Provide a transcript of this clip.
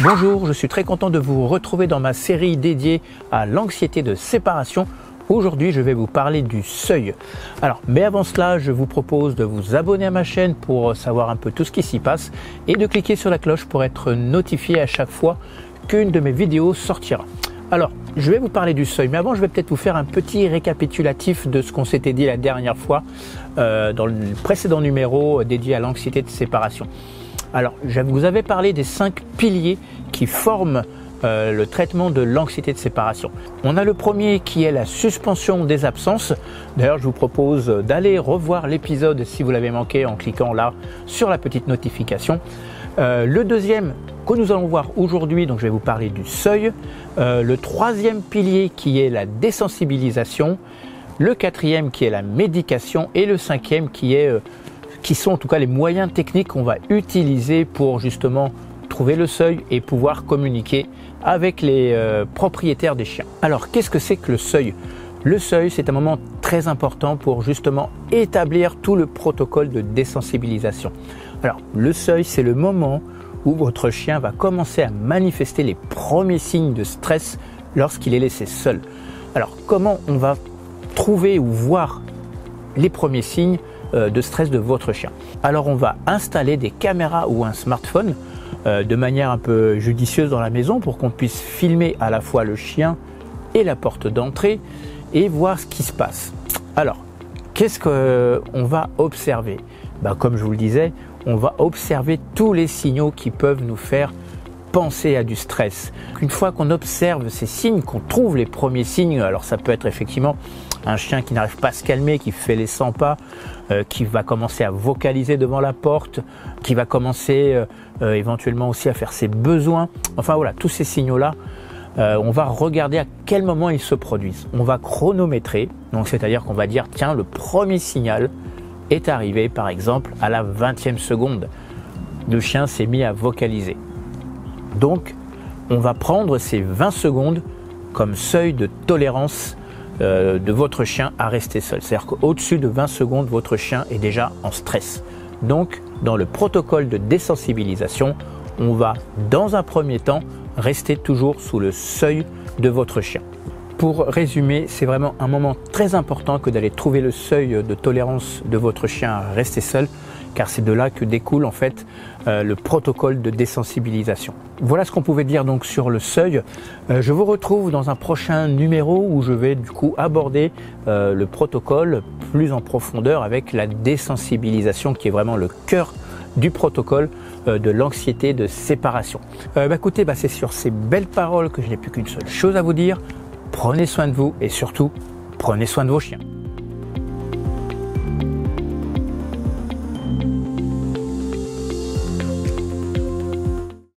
Bonjour, je suis très content de vous retrouver dans ma série dédiée à l'anxiété de séparation. Aujourd'hui, je vais vous parler du seuil. Mais avant cela, je vous propose de vous abonner à ma chaîne pour savoir un peu tout ce qui s'y passe et de cliquer sur la cloche pour être notifié à chaque fois qu'une de mes vidéos sortira. Je vais vous parler du seuil, mais avant, je vais peut-être vous faire un petit récapitulatif de ce qu'on s'était dit la dernière fois dans le précédent numéro dédié à l'anxiété de séparation. Je vous avais parlé des 5 piliers qui forment le traitement de l'anxiété de séparation. On a le premier qui est la suspension des absences. D'ailleurs, je vous propose d'aller revoir l'épisode si vous l'avez manqué en cliquant là sur la petite notification. Le deuxième que nous allons voir aujourd'hui, donc je vais vous parler du seuil. Le troisième pilier qui est la désensibilisation. Le quatrième qui est la médication et le cinquième qui sont en tout cas les moyens techniques qu'on va utiliser pour justement trouver le seuil et pouvoir communiquer avec les propriétaires des chiens. Qu'est-ce que c'est que le seuil? Le seuil, c'est un moment très important pour justement établir tout le protocole de désensibilisation. Le seuil, c'est le moment où votre chien va commencer à manifester les premiers signes de stress lorsqu'il est laissé seul. Comment on va trouver ou voir les premiers signes de stress de votre chien? On va installer des caméras ou un smartphone de manière un peu judicieuse dans la maison pour qu'on puisse filmer à la fois le chien et la porte d'entrée et voir ce qui se passe. Qu'est-ce qu'on va observer? Comme je vous le disais, on va observer tous les signaux qui peuvent nous faire penser à du stress. Une fois qu'on observe ces signes, qu'on trouve les premiers signes, ça peut être effectivement un chien qui n'arrive pas à se calmer, qui fait les 100 pas, qui va commencer à vocaliser devant la porte, qui va commencer éventuellement aussi à faire ses besoins. Tous ces signaux-là, on va regarder à quel moment ils se produisent. On va chronométrer, donc c'est-à-dire qu'on va dire tiens, le premier signal est arrivé par exemple à la 20e seconde. Le chien s'est mis à vocaliser. Donc, on va prendre ces 20 secondes comme seuil de tolérance de votre chien à rester seul. C'est-à-dire qu'au-dessus de 20 secondes, votre chien est déjà en stress. Donc, dans le protocole de désensibilisation, on va, dans un premier temps, rester toujours sous le seuil de votre chien. Pour résumer, c'est vraiment un moment très important que d'aller trouver le seuil de tolérance de votre chien à rester seul, car c'est de là que découle en fait le protocole de désensibilisation. Voilà ce qu'on pouvait dire donc sur le seuil. Je vous retrouve dans un prochain numéro où je vais du coup aborder le protocole plus en profondeur avec la désensibilisation qui est vraiment le cœur du protocole de l'anxiété de séparation. Écoutez, c'est sur ces belles paroles que je n'ai plus qu'une seule chose à vous dire. Prenez soin de vous et surtout, prenez soin de vos chiens.